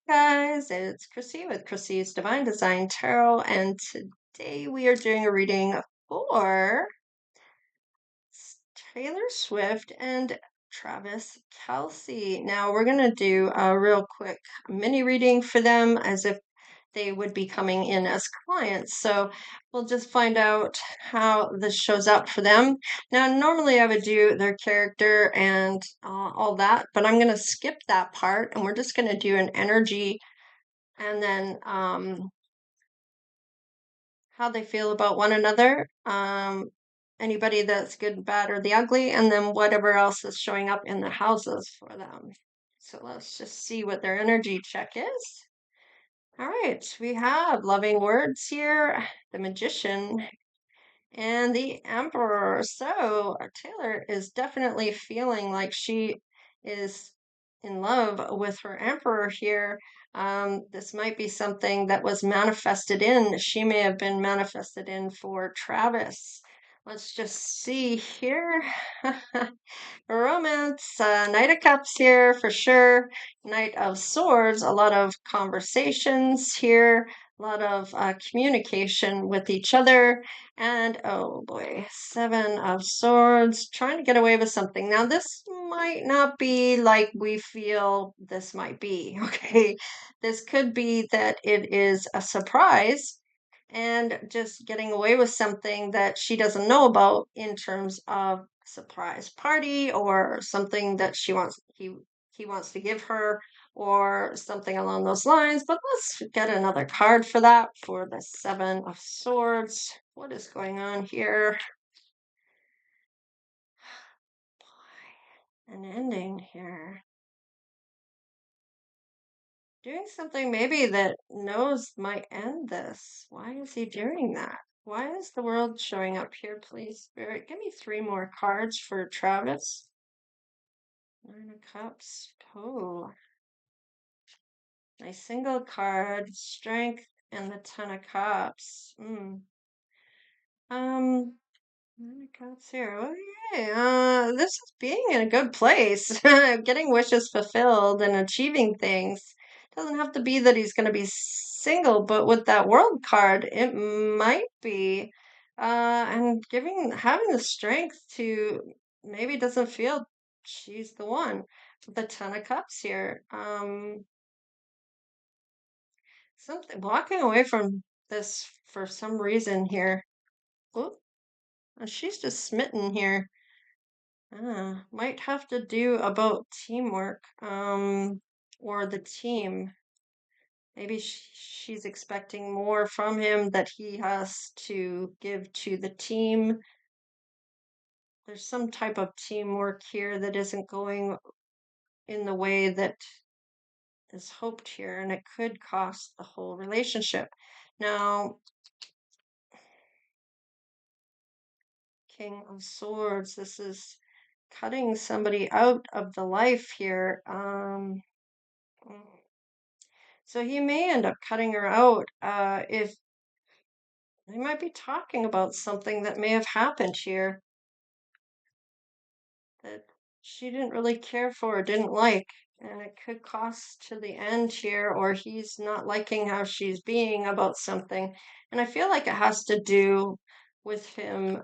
Guys, it's Chrissy with Chrissy's Divine Design Tarot, and today we are doing a reading for Taylor Swift and Travis Kelcey. Now we're going to do a real quick mini reading for them as if they would be coming in as clients. So we'll just find out how this shows up for them. Now, normally I would do their character and all that, but I'm going to skip that part and we're just going to do an energy and then how they feel about one another, anybody that's good, bad, or the ugly, and then whatever else is showing up in the houses for them. So let's just see what their energy check is. All right, we have loving words here, the magician, and the Emperor. So Taylor is definitely feeling like she is in love with her Emperor here. This might be something that was manifested in. She may have been manifested in for Travis. Let's just see here. Romance, Knight of Cups here for sure. Knight of Swords, a lot of conversations here, a lot of communication with each other. And oh boy, Seven of Swords, trying to get away with something. Now, this might not be like we feel this might be, okay? This could be that it is a surprise and just getting away with something that she doesn't know about in terms of surprise party or something that he wants to give her or something along those lines. But let's get another card for that for the Seven of Swords. What is going on here? An ending here. Doing something maybe that knows might end this. Why is he doing that? Why is the world showing up here, please, Spirit? Give me three more cards for Travis. Nine of Cups. Oh, nice single card. Strength and the Ten of Cups. Um, Nine of Cups here. Okay. This is being in a good place. Getting wishes fulfilled and achieving things. Doesn't have to be that he's going to be single, but with that world card, it might be. And having the strength to maybe doesn't feel she's the one. With the Ten of Cups here. Something walking away from this for some reason here. Oop, she's just smitten here. Might have to do about teamwork, or the team. Maybe she's expecting more from him that he has to give to the team. There's some type of teamwork here that isn't going in the way that is hoped here, and it could cost the whole relationship. Now, King of Swords, this is cutting somebody out of the life here. So he may end up cutting her out if they might be talking about something that may have happened here that she didn't really care for or didn't like. And it could cost to the end here, or he's not liking how she's being about something. And I feel like it has to do with him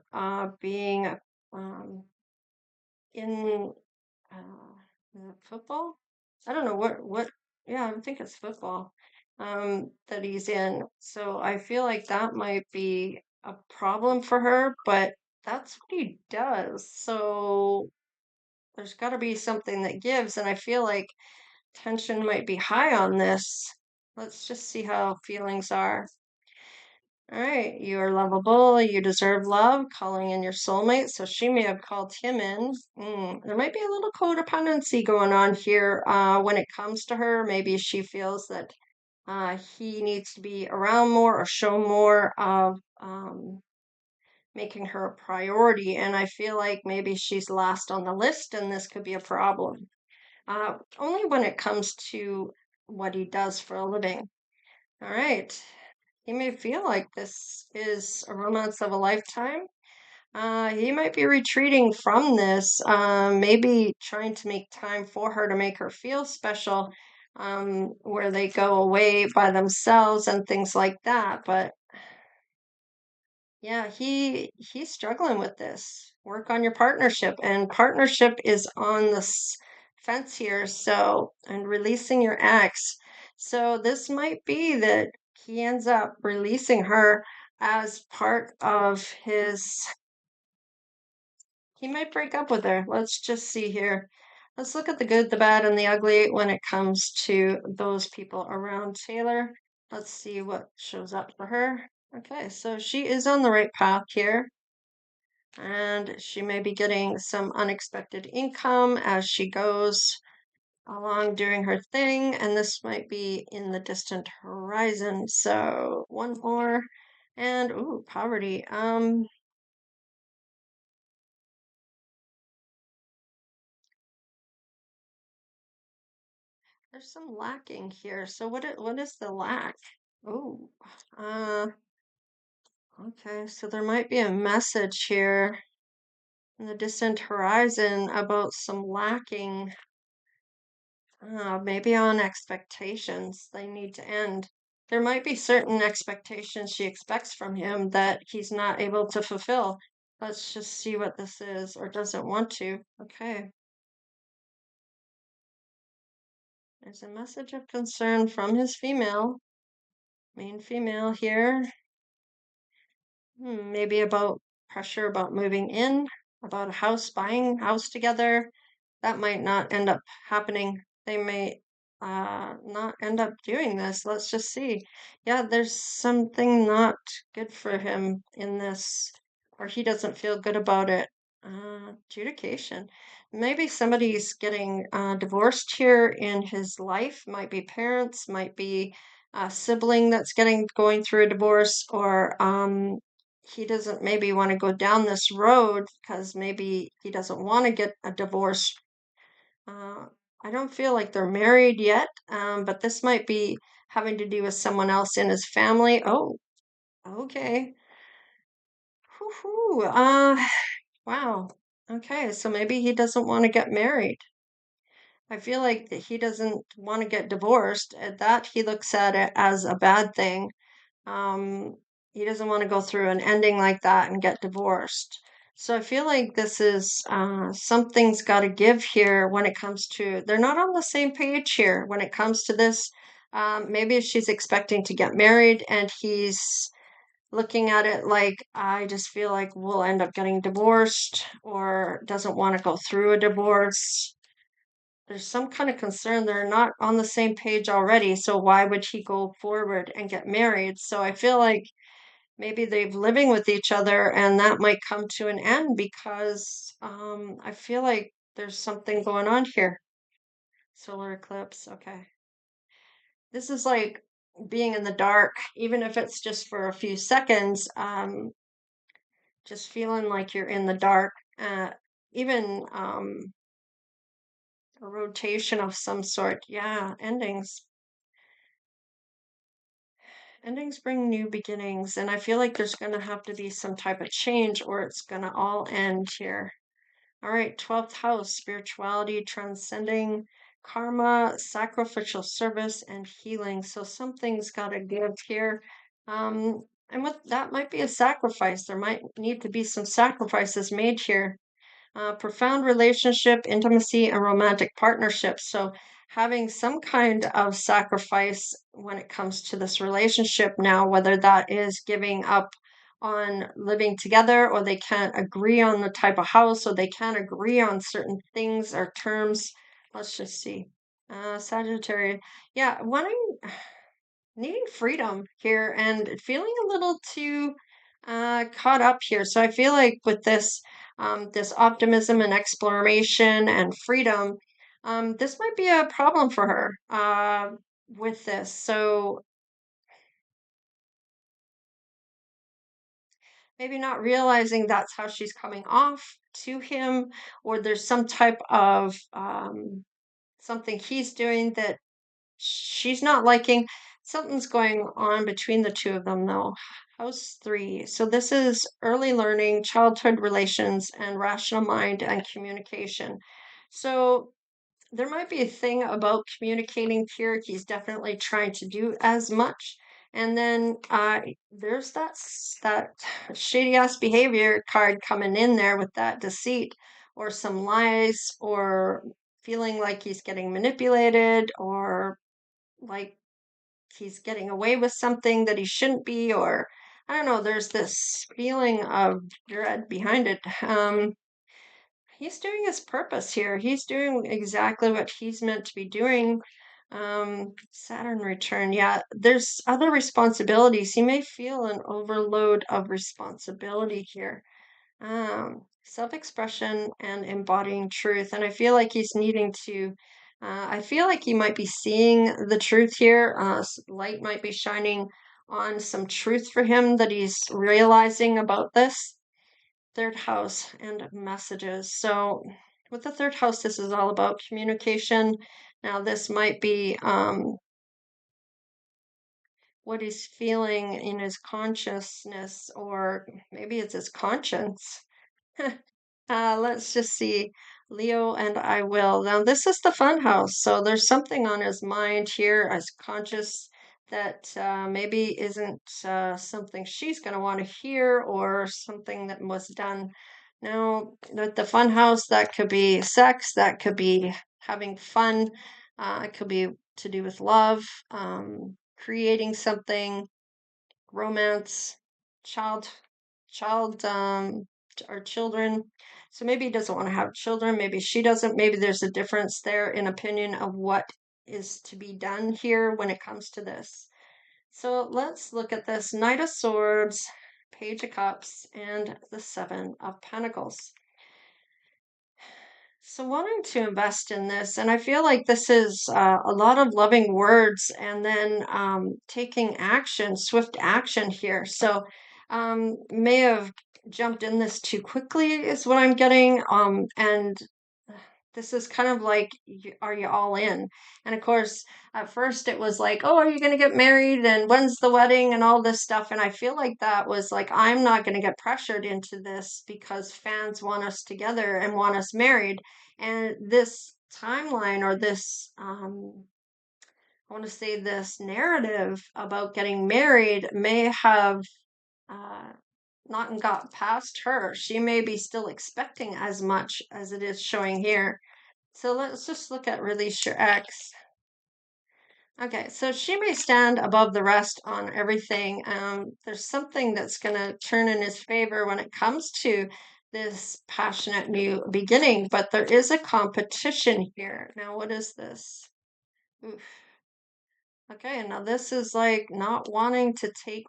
being um, in football. I don't know what. Yeah, I think it's football that he's in. So I feel like that might be a problem for her, but that's what he does. So there's got to be something that gives, and I feel like tension might be high on this. Let's just see how feelings are. All right, you are lovable. You deserve love. Calling in your soulmate. So she may have called him in. There might be a little codependency going on here when it comes to her. Maybe she feels that he needs to be around more or show more of making her a priority. And I feel like maybe she's last on the list, and this could be a problem. Only when it comes to what he does for a living. All right. He may feel like this is a romance of a lifetime. He might be retreating from this, maybe trying to make time for her to make her feel special, where they go away by themselves and things like that. But yeah, he's struggling with this. Work on your partnership, and partnership is on the fence here. So, and releasing your ex. So this might be that he ends up releasing her as part of his. He might break up with her. Let's just see here. Let's look at the good, the bad, and the ugly when it comes to those people around Taylor. Let's see what shows up for her. Okay, so she is on the right path here, and she may be getting some unexpected income as she goes along doing her thing, and this might be in the distant horizon. So one more, and ooh, poverty. There's some lacking here. So what is the lack? Oh, uh, okay. So there might be a message here in the distant horizon about some lacking, maybe on expectations they need to end. There might be certain expectations she expects from him that he's not able to fulfill. Let's just see what this is, or doesn't want to. Okay. There's a message of concern from his female, main female here. Maybe about pressure about moving in, about a house, buying a house together. That might not end up happening. They may not end up doing this. Let's just see. Yeah, there's something not good for him in this, or he doesn't feel good about it. Adjudication. Maybe somebody's getting divorced here in his life. Might be parents, might be a sibling that's getting going through a divorce, or he doesn't maybe want to go down this road because maybe he doesn't want to get a divorce. uh, I don't feel like they're married yet, but this might be having to do with someone else in his family. Oh, okay. Whew, wow. Okay, so maybe he doesn't want to get married. I feel like that he doesn't want to get divorced. At that, he looks at it as a bad thing. Um, he doesn't want to go through an ending like that and get divorced. So I feel like this is something's got to give here when it comes to, they're not on the same page here when it comes to this. Maybe if she's expecting to get married and he's looking at it like, I just feel like we'll end up getting divorced, or doesn't want to go through a divorce. There's some kind of concern they're not on the same page already, so why would he go forward and get married? So I feel like maybe they've living with each other and that might come to an end because I feel like there's something going on here. Solar eclipse, okay. This is like being in the dark, even if it's just for a few seconds, just feeling like you're in the dark. Even a rotation of some sort. Yeah, endings. Endings bring new beginnings, and I feel like there's going to have to be some type of change or it's going to all end here. All right, 12th house, spirituality, transcending karma, sacrificial service, and healing. So something's got to give here. And what that might be a sacrifice. There might need to be some sacrifices made here. Profound relationship, intimacy, and romantic partnerships. So, having some kind of sacrifice when it comes to this relationship now, whether that is giving up on living together, or they can't agree on the type of house, or they can't agree on certain things or terms. Let's just see. Sagittarius. Yeah, wanting needing freedom here and feeling a little too caught up here. So I feel like with this this optimism and exploration and freedom, this might be a problem for her with this. So maybe not realizing that's how she's coming off to him, or there's some type of something he's doing that she's not liking. Something's going on between the two of them, though. House three. So this is early learning, childhood relations, and rational mind and communication. So there might be a thing about communicating here. He's definitely trying to do as much. And then there's that shady ass behavior card coming in there with that deceit or some lies or feeling like he's getting manipulated or like he's getting away with something that he shouldn't be, or I don't know, there's this feeling of dread behind it. He's doing his purpose here. He's doing exactly what he's meant to be doing. Saturn return. Yeah, there's other responsibilities. He may feel an overload of responsibility here. Self-expression and embodying truth. And I feel like he's needing to, I feel like he might be seeing the truth here. Light might be shining on some truth for him that he's realizing about this third house and messages. So, with the third house, this is all about communication. Now, this might be what he's feeling in his consciousness, or maybe it's his conscience. Let's just see. Leo and I will. Now, this is the fun house. So there's something on his mind here as conscious that maybe isn't something she's going to want to hear or something that was done. Now, the fun house, that could be sex, that could be having fun, it could be to do with love, creating something, romance, child, child, or children. So maybe he doesn't want to have children. Maybe she doesn't. Maybe there's a difference there in opinion of what is to be done here when it comes to this. So let's look at this Knight of Swords, Page of Cups, and the Seven of Pentacles. So wanting to invest in this, and I feel like this is a lot of loving words and then taking action, swift action here. So may have jumped in this too quickly is what I'm getting. And this is kind of like, are you all in? And of course, at first it was like, oh, are you going to get married? And when's the wedding and all this stuff? And I feel like that was like, I'm not going to get pressured into this because fans want us together and want us married. And this timeline or this, I want to say this narrative about getting married may have uh, not got past her. She may be still expecting as much as it is showing here. So let's just look at release your ex. Okay, so she may stand above the rest on everything. There's something that's going to turn in his favor when it comes to this passionate new beginning, but there is a competition here. Now, what is this? Oof. Okay, now this is like not wanting to take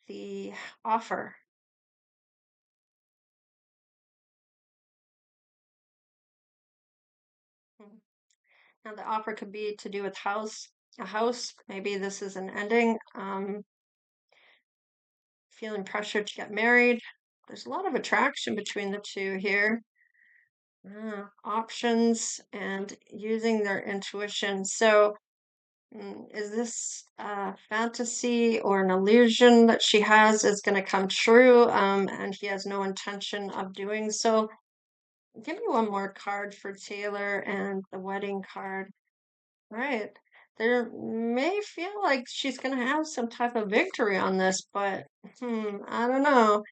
the offer. Hmm. Now, the offer could be to do with a house. Maybe this is an ending. Feeling pressured to get married. There's a lot of attraction between the two here. Options and using their intuition. So, is this a fantasy or an illusion that she has is going to come true? And he has no intention of doing so. Give me one more card for Taylor and the wedding card. Right. There may feel like she's going to have some type of victory on this, but I don't know.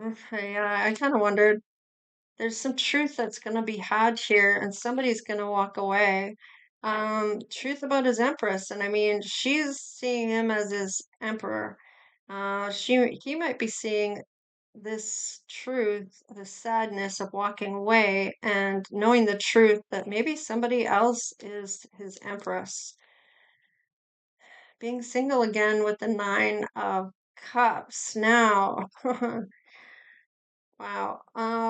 Okay, yeah, I kind of wondered. There's some truth that's going to be had here, and somebody's going to walk away. Truth about his empress, and I mean, she's seeing him as his emperor. He might be seeing this truth, the sadness of walking away, and knowing the truth that maybe somebody else is his empress. Being single again with the Nine of Cups. Now, wow.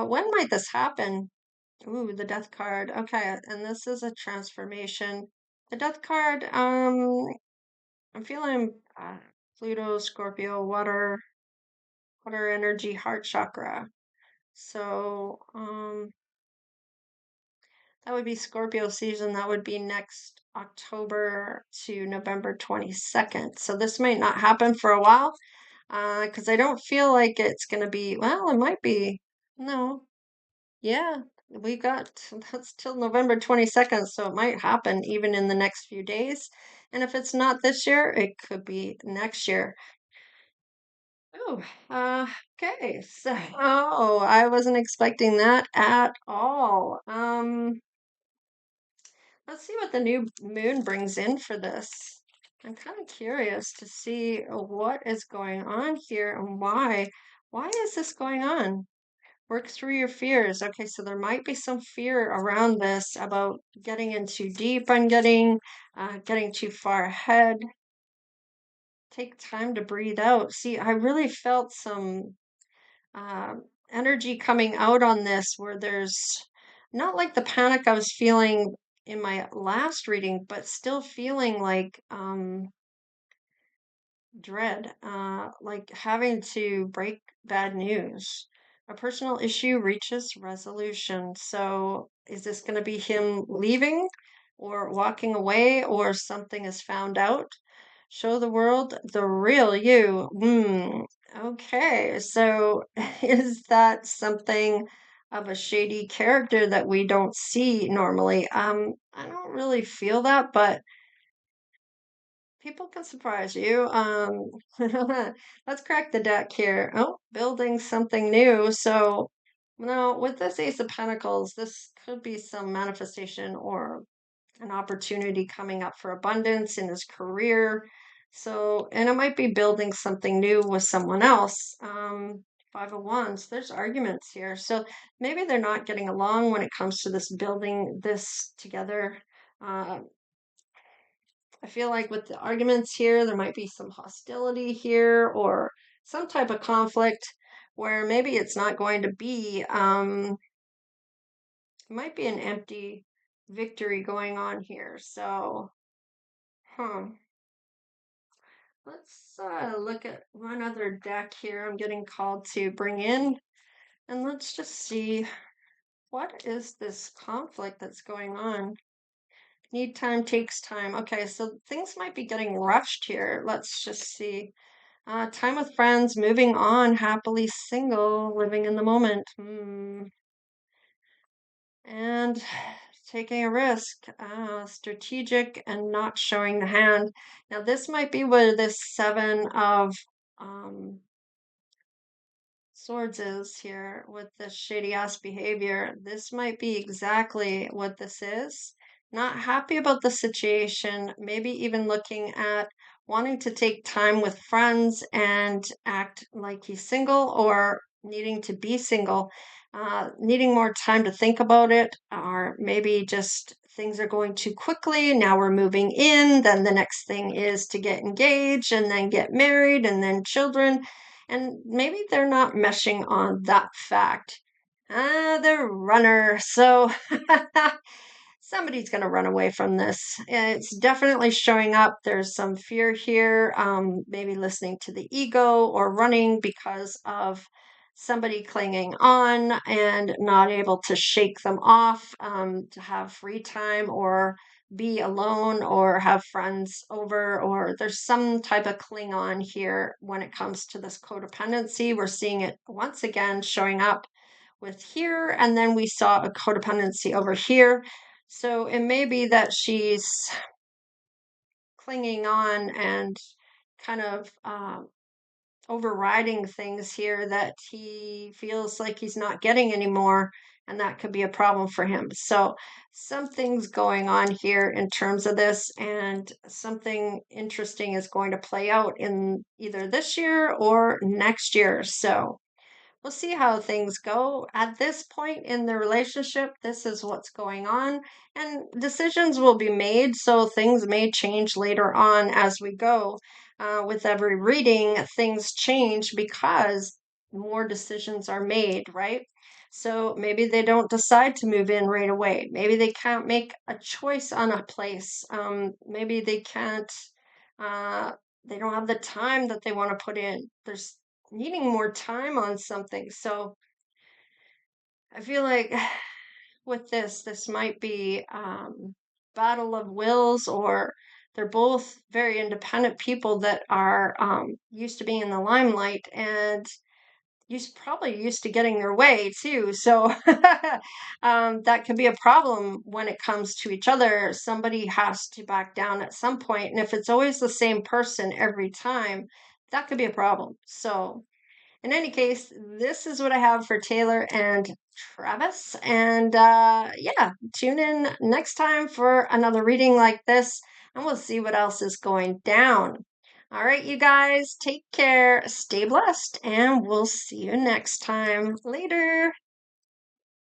When might this happen? Ooh, the death card. Okay, and this is a transformation. The death card, I'm feeling Pluto, Scorpio, water energy, heart chakra. So, that would be Scorpio season. That would be next October to November 22nd. So this might not happen for a while, because I don't feel like it's going to be, well, it might be. No. Yeah. we got that's till November 22nd, so it might happen even in the next few days. And if it's not this year, it could be next year. Oh, okay. So, oh, I wasn't expecting that at all. Let's see what the new moon brings in for this. I'm kind of curious to see what is going on here and why. Why is this going on? Work through your fears. Okay, so there might be some fear around this about getting in too deep on getting too far ahead. Take time to breathe out. See, I really felt some energy coming out on this where there's not like the panic I was feeling in my last reading, but still feeling like dread, like having to break bad news. A personal issue reaches resolution. So, is this going to be him leaving or walking away or something is found out? Show the world the real you. Okay. So, is that something of a shady character that we don't see normally? I don't really feel that, but people can surprise you. Let's crack the deck here. Oh, building something new. So, now with this Ace of Pentacles, this could be some manifestation or an opportunity coming up for abundance in his career. So, and it might be building something new with someone else. Five of Wands, there's arguments here. So maybe they're not getting along when it comes to this building this together. Uh, I feel like with the arguments here, there might be some hostility here or some type of conflict where maybe it's not going to be, it might be an empty victory going on here. So, huh. Let's look at one other deck here. I'm getting called to bring in, and let's just see what is this conflict that's going on. Need time takes time. Okay, so things might be getting rushed here. Let's just see. Time with friends, moving on, happily single, living in the moment. And taking a risk, strategic and not showing the hand. Now, this might be where this seven of um, swords is here with this shady ass behavior. This might be exactly what this is. Not happy about the situation, maybe even looking at wanting to take time with friends and act like he's single or needing to be single, needing more time to think about it, or maybe just things are going too quickly. Now we're moving in, then the next thing is to get engaged and then get married and then children and maybe they're not meshing on that fact. The runner. So somebody's going to run away from this. It's definitely showing up. There's some fear here, maybe listening to the ego or running because of somebody clinging on and not able to shake them off, to have free time or be alone or have friends over, or there's some type of cling on here when it comes to this codependency. We're seeing it once again showing up with here, and then we saw a codependency over here. So it may be that she's clinging on and kind of overriding things here that he feels like he's not getting anymore, and that could be a problem for him. So something's going on here in terms of this, and something interesting is going to play out in either this year or next year. So we'll see how things go. At this point in the relationship, this is what's going on, and decisions will be made, so things may change later on as we go. With every reading, things change because more decisions are made, right? So maybe they don't decide to move in right away. Maybe they can't make a choice on a place. Maybe they can't, uh, they don't have the time that they want to put in. There's needing more time on something. So I feel like with this might be battle of wills, or they're both very independent people that are used to being in the limelight, and probably used to getting their way too. So that could be a problem when it comes to each other. Somebody has to back down at some point, and if it's always the same person every time, that could be a problem. So in any case, this is what I have for Taylor and Travis. And yeah, tune in next time for another reading like this, and we'll see what else is going down. All right, you guys, take care, stay blessed, and we'll see you next time. Later.